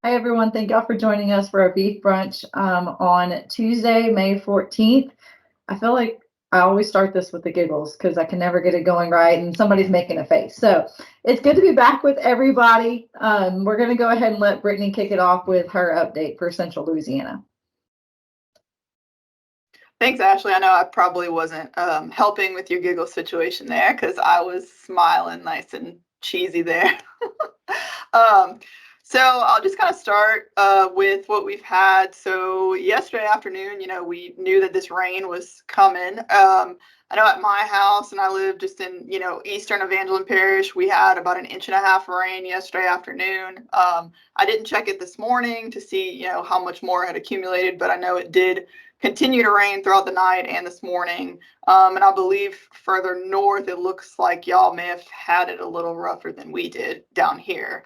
Hi, everyone. Thank y'all for joining us for our beef brunch on Tuesday, May 14th. I feel like I always start this with the giggles because I can never get it going right and somebody's making a face. So it's good to be back with everybody. We're going to go ahead and let Brittany kick it off with her update for Central Louisiana. Thanks, Ashley. I know I probably wasn't helping with your giggle situation there because I was smiling nice and cheesy there. So I'll just kind of start with what we've had. So yesterday afternoon, we knew that this rain was coming. I know at my house, and I live just in, eastern Evangeline Parish, we had about 1.5 inches of rain yesterday afternoon. I didn't check it this morning to see, how much more had accumulated, but I know it did continue to rain throughout the night and this morning. And I believe further north, it looks like y'all may have had it a little rougher than we did down here.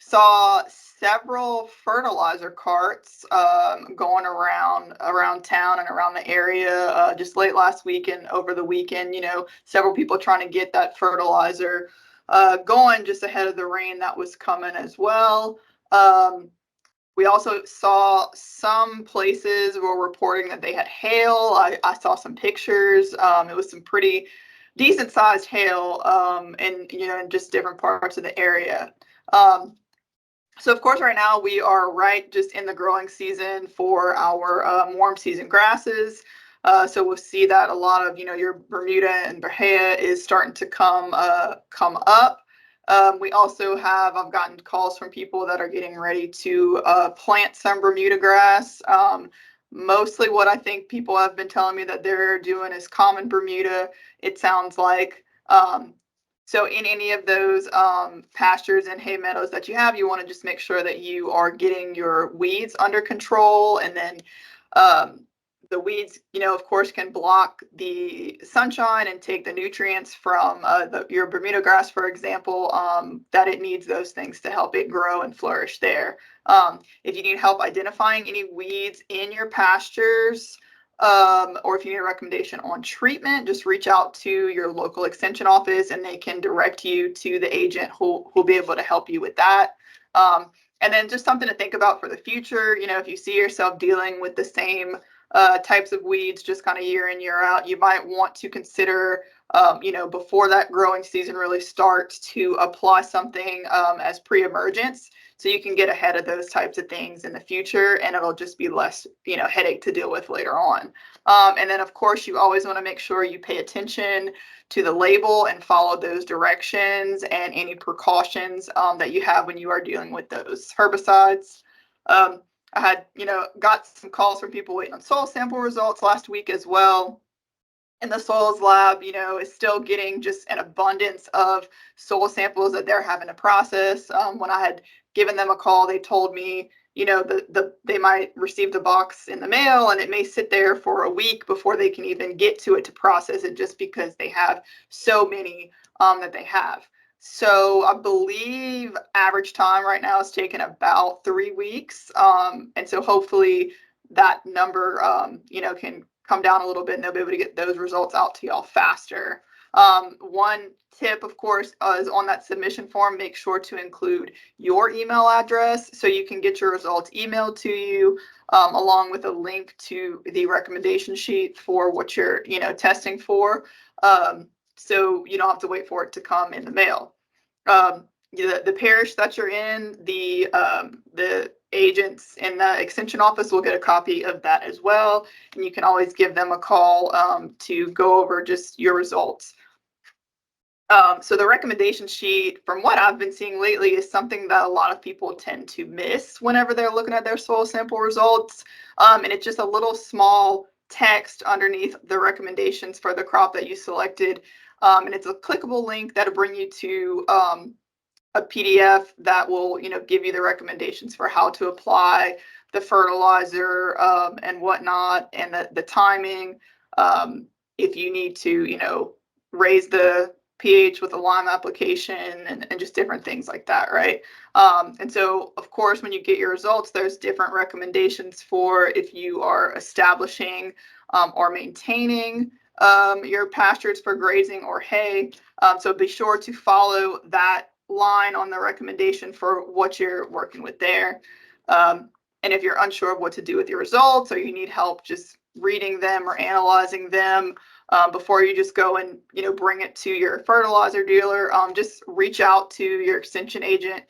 Saw several fertilizer carts going around town and around the area just late last week and over the weekend. Several people trying to get that fertilizer going just ahead of the rain that was coming as well. We also saw some places were reporting that they had hail. I saw some pictures. It was some pretty decent sized hail in just different parts of the area. So of course, right now we are right just in the growing season for our warm season grasses. So we'll see that a lot of, your Bermuda and Bahia is starting to come up. We also I've gotten calls from people that are getting ready to plant some Bermuda grass. Mostly what I think people have been telling me that they're doing is common Bermuda, it sounds like. So in any of those pastures and hay meadows that you have, you want to just make sure that you are getting your weeds under control. And then the weeds, of course, can block the sunshine and take the nutrients from your Bermuda grass, for example, that it needs those things to help it grow and flourish there. If you need help identifying any weeds in your pastures, or if you need a recommendation on treatment, just reach out to your local extension office and they can direct you to the agent who'll be able to help you with that. And then just something to think about for the future, if you see yourself dealing with the same types of weeds just kind of year in, year out, you might want to consider, before that growing season really starts, to apply something as pre-emergence so you can get ahead of those types of things in the future, and it'll just be less, headache to deal with later on. And then, of course, you always want to make sure you pay attention to the label and follow those directions and any precautions that you have when you are dealing with those herbicides. I had, got some calls from people waiting on soil sample results last week as well. And the soils lab, is still getting just an abundance of soil samples that they're having to process. When I had given them a call, they told me, they might receive the box in the mail and it may sit there for a week before they can even get to it to process it, just because they have so many that they have. So I believe average time right now is taking about 3 weeks. And so hopefully that number, can come down a little bit and they'll be able to get those results out to y'all faster. One tip, of course, is on that submission form, make sure to include your email address so you can get your results emailed to you, along with a link to the recommendation sheet for what you're, testing for. So you don't have to wait for it to come in the mail. The parish that you're in, the agents in the extension office will get a copy of that as well. And you can always give them a call to go over just your results. So the recommendation sheet, from what I've been seeing lately, is something that a lot of people tend to miss whenever they're looking at their soil sample results. And it's just a little small text underneath the recommendations for the crop that you selected. And it's a clickable link that'll bring you to a PDF that will, give you the recommendations for how to apply the fertilizer and whatnot, and the timing. If you need to, raise the pH with a lime application and just different things like that, right? And so, of course, when you get your results, there's different recommendations for if you are establishing or maintaining your pastures for grazing or hay. So be sure to follow that line on the recommendation for what you're working with there. And if you're unsure of what to do with your results, or you need help just reading them or analyzing them before you just go and bring it to your fertilizer dealer, just reach out to your extension agent,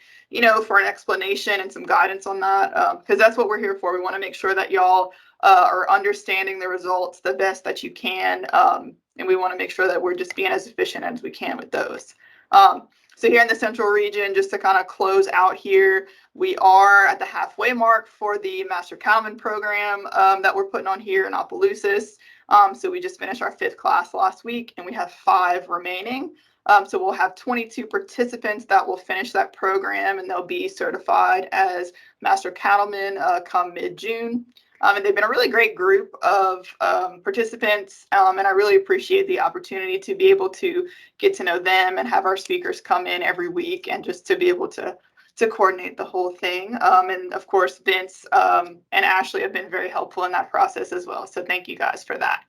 for an explanation and some guidance on that, because that's what we're here for. We want to make sure that y'all are understanding the results the best that you can, and we want to make sure that we're just being as efficient as we can with those. So here in the central region, just to kind of close out here, we are at the halfway mark for the Master Cattleman program that we're putting on here in Opelousas. So we just finished our 5th class last week, and we have 5 remaining. So we'll have 22 participants that will finish that program, and they'll be certified as Master Cattlemen come mid-June. And they've been a really great group of participants, and I really appreciate the opportunity to be able to get to know them and have our speakers come in every week, and just to be able to coordinate the whole thing. And of course, Vince and Ashley have been very helpful in that process as well. So thank you guys for that.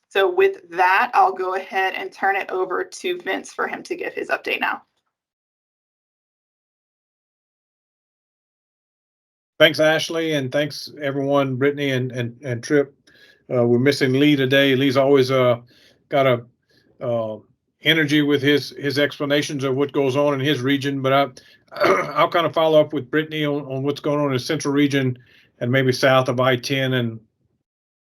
So with that, I'll go ahead and turn it over to Vince for him to give his update now. Thanks, Ashley, and thanks everyone, Brittany and Trip. We're missing Lee today. Lee's always got a energy with his explanations of what goes on in his region. But I'll kind of follow up with Brittany on what's going on in the central region and maybe south of I-10. And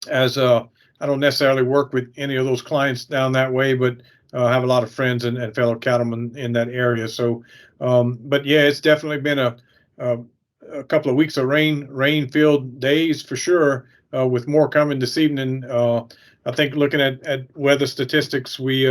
as I don't necessarily work with any of those clients down that way, but I have a lot of friends and fellow cattlemen in that area. So, but yeah, it's definitely been a couple of weeks of rain-filled days for sure, with more coming this evening. I think looking at weather statistics, we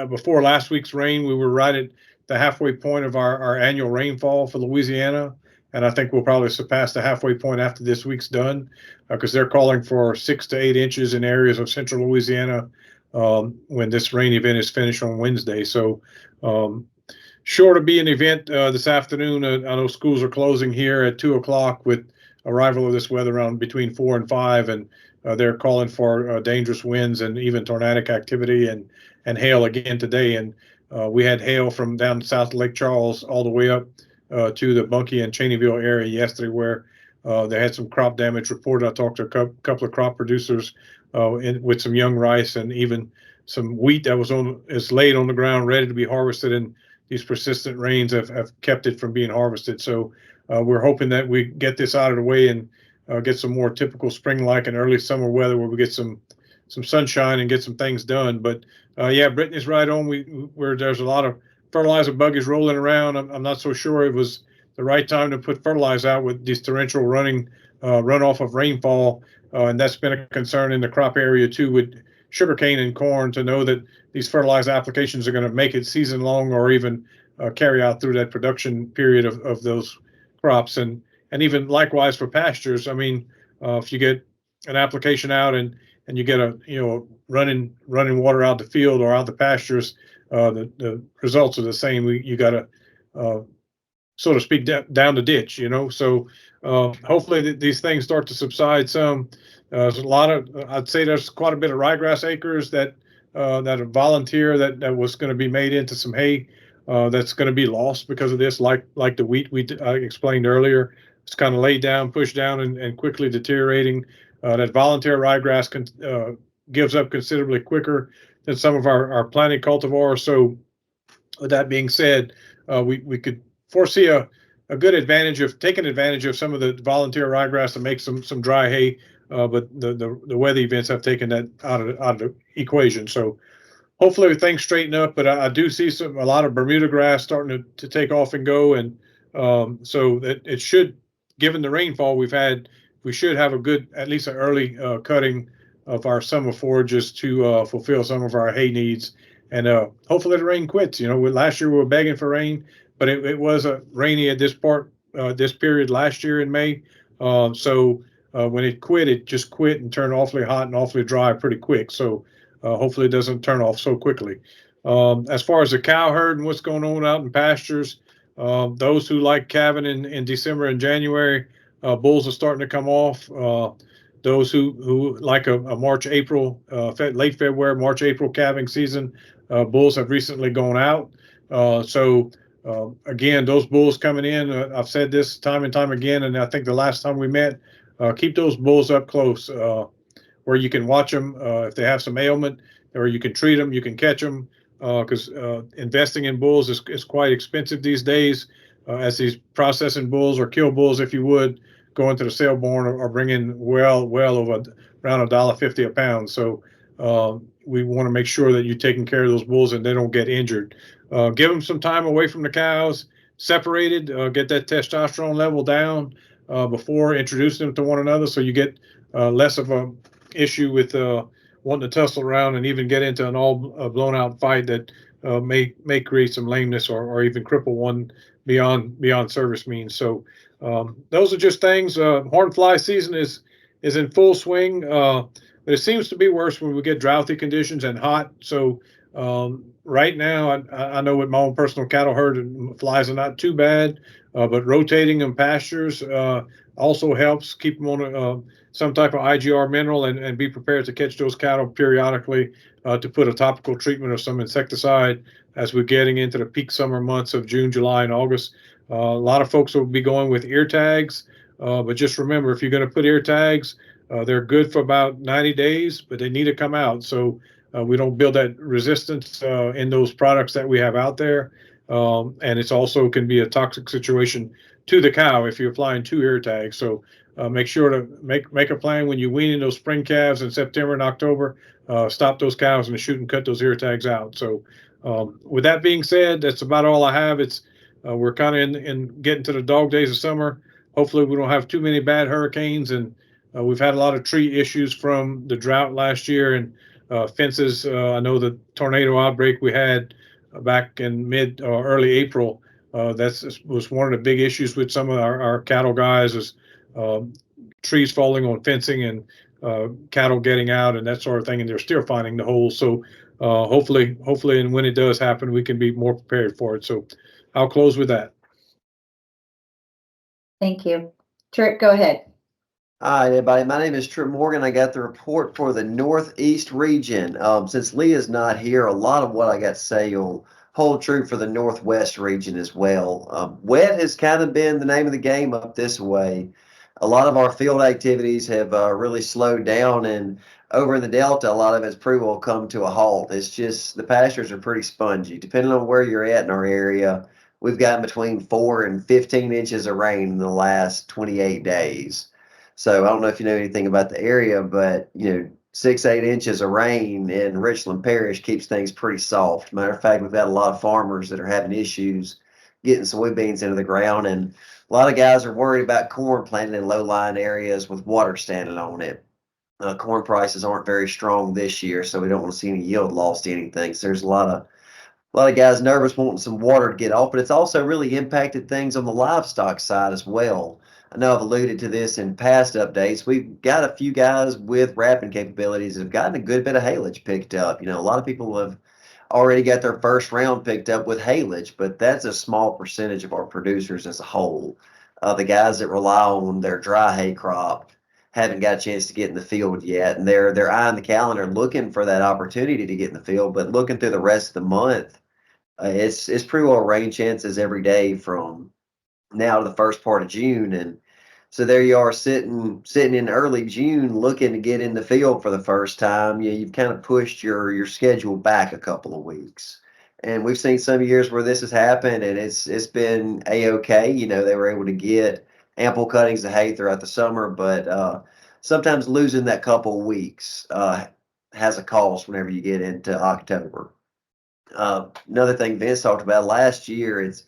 before last week's rain, we were right at the halfway point of our annual rainfall for Louisiana, and I think we'll probably surpass the halfway point after this week's done, because they're calling for 6 to 8 inches in areas of central Louisiana when this rain event is finished on Wednesday. So sure to be an event this afternoon. I know schools are closing here at 2 o'clock with arrival of this weather around between 4 and 5, and they're calling for dangerous winds and even tornadic activity and hail again today. And we had hail from down south of Lake Charles all the way up to the Bunkie and Cheneyville area yesterday, where they had some crop damage reported. I talked to a couple of crop producers with some young rice and even some wheat that is laid on the ground ready to be harvested, and these persistent rains have kept it from being harvested. So we're hoping that we get this out of the way and get some more typical spring-like and early summer weather where we get some sunshine and get some things done. But yeah, Brittany's right on. Where there's a lot of fertilizer buggies rolling around. I'm not so sure it was the right time to put fertilizer out with these torrential runoff of rainfall, and that's been a concern in the crop area too with sugarcane and corn, to know that these fertilizer applications are going to make it season long or even carry out through that production period of those crops, and even likewise for pastures. I mean, if you get an application out and you get running water out the field or out the pastures, the results are the same. You got to so to speak down the ditch, So hopefully these things start to subside some. There's a lot of, I'd say there's quite a bit of ryegrass acres that are volunteer that was going to be made into some hay that's going to be lost because of this, like the wheat I explained earlier. It's kind of laid down, pushed down, and quickly deteriorating. That volunteer ryegrass gives up considerably quicker than some of our planted cultivars. So with that being said, we could foresee a good advantage of taking advantage of some of the volunteer ryegrass to make some dry hay, but the weather events have taken that out of the equation. So hopefully things straighten up, but I do see a lot of Bermuda grass starting to take off and go, and so that it should, given the rainfall we've had, we should have at least an early cutting of our summer forages to fulfill some of our hay needs, and hopefully the rain quits. Last year we were begging for rain, but it was rainy at this period last year in May. So when it quit, it just quit and turned awfully hot and awfully dry pretty quick. So hopefully it doesn't turn off so quickly. As far as the cow herd and what's going on out in pastures, those who like calving in December and January, bulls are starting to come off. Those who like a March, April, late February, March, April calving season, bulls have recently gone out. So again, those bulls coming in, I've said this time and time again, and I think the last time we met, keep those bulls up close where you can watch them if they have some ailment, or you can treat them, you can catch them, because investing in bulls is quite expensive these days. As these processing bulls or kill bulls, if you would, go into the sale barn or bring in well over around $1.50 a pound. So we want to make sure that you're taking care of those bulls and they don't get injured. Give them some time away from the cows, separated, get that testosterone level down before introducing them to one another, so you get less of a issue with wanting to tussle around and even get into an all blown out fight that may create some lameness or even cripple one beyond service means. So those are just things. Hornfly season is in full swing, but it seems to be worse when we get droughty conditions and hot. So right now, I know with my own personal cattle herd, flies are not too bad, but rotating them pastures also helps keep them on some type of IGR mineral, and be prepared to catch those cattle periodically to put a topical treatment of some insecticide as we're getting into the peak summer months of June, July, and August. A lot of folks will be going with ear tags, but just remember, if you're going to put ear tags, they're good for about 90 days, but they need to come out. So we don't build that resistance in those products that we have out there. And it's also can be a toxic situation to the cow if you're applying 2 ear tags. So make sure to make a plan when you're weaning those spring calves in September and October. Stop those cows and shoot and cut those ear tags out. So with that being said, that's about all I have. It's we're kind of in getting to the dog days of summer. Hopefully we don't have too many bad hurricanes, and we've had a lot of tree issues from the drought last year, and fences. I know the tornado outbreak we had back in mid or early April. That was one of the big issues with some of our cattle guys, is trees falling on fencing and cattle getting out and that sort of thing, and they're still finding the holes. So hopefully, and when it does happen, we can be more prepared for it. So I'll close with that. Thank you. Trick, go ahead. Hi, everybody. My name is Trip Morgan. I got the report for the Northeast region. Since Leah's not here, a lot of what I got to say will hold true for the Northwest region as well. Wet has kind of been the name of the game up this way. A lot of our field activities have really slowed down, and over in the Delta, a lot of it's pretty well come to a halt. It's just the pastures are pretty spongy. Depending on where you're at in our area, we've gotten between 4 and 15 inches of rain in the last 28 days. So I don't know if you know anything about the area, but 6, 8 inches of rain in Richland Parish keeps things pretty soft. Matter of fact, we've had a lot of farmers that are having issues getting soybeans into the ground, and a lot of guys are worried about corn planted in low-lying areas with water standing on it. Corn prices aren't very strong this year, so we don't want to see any yield loss to anything. So there's a lot of guys nervous wanting some water to get off, but it's also really impacted things on the livestock side as well. I know I've alluded to this in past updates. We've got a few guys with wrapping capabilities that have gotten a good bit of haylage picked up. A lot of people have already got their first round picked up with haylage, but that's a small percentage of our producers as a whole. The guys that rely on their dry hay crop haven't got a chance to get in the field yet, and they're eyeing the calendar looking for that opportunity to get in the field. But looking through the rest of the month, it's pretty well rain chances every day from now to the first part of June, and so there you are sitting in early June looking to get in the field for the first time. You've kind of pushed your schedule back a couple of weeks. And we've seen some years where this has happened, and it's been a-okay. They were able to get ample cuttings of hay throughout the summer, but sometimes losing that couple of weeks has a cost whenever you get into October. Another thing Vince talked about last year, it's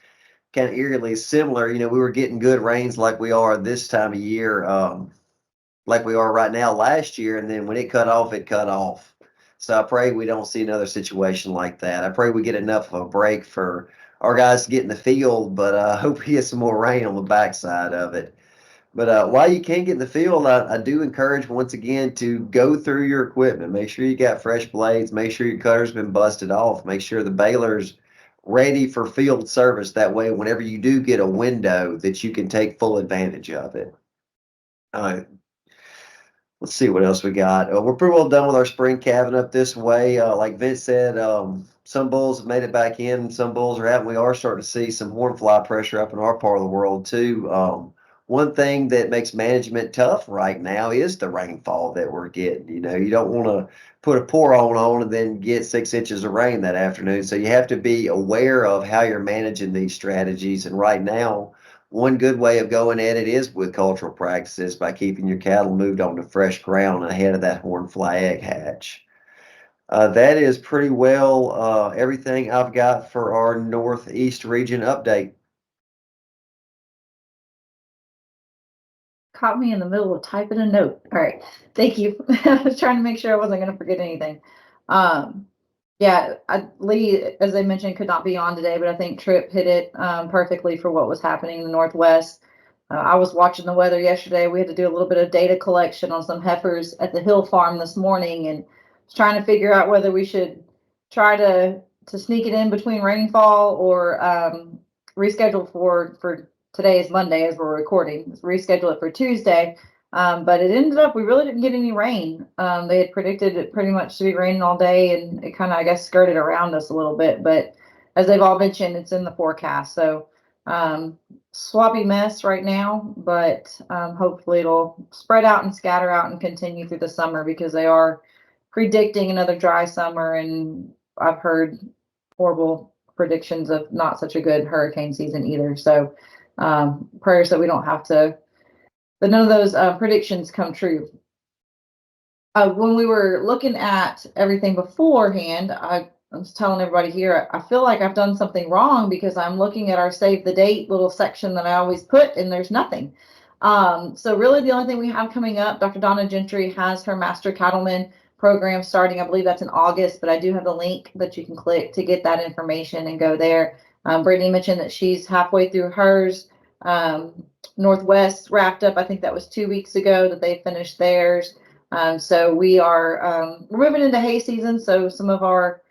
kind of eerily similar. We were getting good rains like we are this time of year, like we are right now last year, and then when it cut off, it cut off. So I pray we don't see another situation like that. I pray we get enough of a break for our guys to get in the field, but I hope we get some more rain on the backside of it. But while you can't get in the field, I do encourage once again to go through your equipment. Make sure you got fresh blades. Make sure your cutter's been busted off. Make sure the baler's ready for field service. That way, whenever you do get a window, that you can take full advantage of it. Let's see what else we got. We're pretty well done with our spring calving up this way. Like Vince said, some bulls have made it back in, some bulls are out, and we are starting to see some horn fly pressure up in our part of the world too. One thing that makes management tough right now is the rainfall that we're getting. You know, you don't want to put a pour on and then get 6 inches of rain that afternoon. So you have to be aware of how you're managing these strategies. And right now, one good way of going at it is with cultural practices by keeping your cattle moved onto fresh ground ahead of that horn fly egg hatch. That is pretty well everything I've got for our Northeast region update. Caught me in the middle of typing a note. All right. Thank you. I was trying to make sure I wasn't going to forget anything. Yeah, Lee, as I mentioned, could not be on today, but I think Tripp hit it perfectly for what was happening in the Northwest. I was watching the weather yesterday. We had to do a little bit of data collection on some heifers at the hill farm this morning, and was trying to figure out whether we should try to sneak it in between rainfall or reschedule for today is Monday as we're recording. Let's reschedule it for Tuesday. But it ended up, we really didn't get any rain. They had predicted it pretty much to be raining all day, and it kind of, I guess, skirted around us a little bit. But as they've all mentioned, it's in the forecast. So sloppy mess right now, but hopefully it'll spread out and scatter out and continue through the summer, because they are predicting another dry summer. And I've heard horrible predictions of not such a good hurricane season either. So prayers that we don't have to, that none of those predictions come true. When we were looking at everything beforehand, I was telling everybody here, I feel like I've done something wrong, because I'm looking at our save the date little section that I always put, and there's nothing. So really the only thing we have coming up, Dr. Donna Gentry has her Master Cattleman program starting. I believe that's in August, but I do have the link that you can click to get that information and go there. Brittany mentioned that she's halfway through hers. Northwest wrapped up, I think that was 2 weeks ago that they finished theirs. So we are we're moving into hay season, so some of our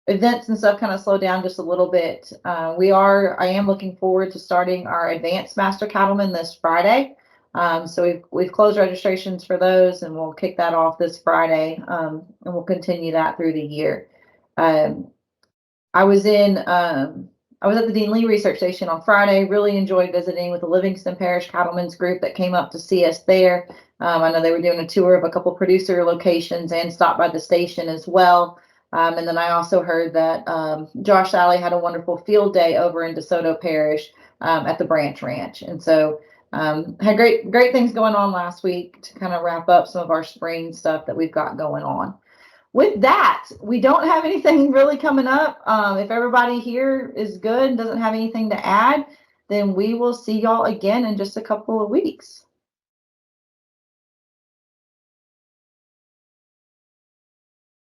events and stuff kind of slow down just a little bit. I am looking forward to starting our advanced Master Cattleman this Friday. So we've closed registrations for those, and we'll kick that off this Friday, and we'll continue that through the year. I was at the Dean Lee Research Station on Friday. Really enjoyed visiting with the Livingston Parish Cattlemen's group that came up to see us there. I know they were doing a tour of a couple producer locations and stopped by the station as well. And then I also heard that Josh Sally had a wonderful field day over in DeSoto Parish at the Branch Ranch. And so had great things going on last week to kind of wrap up some of our spring stuff that we've got going on. With that, we don't have anything really coming up. If everybody here is good and doesn't have anything to add, then we will see y'all again in just a couple of weeks.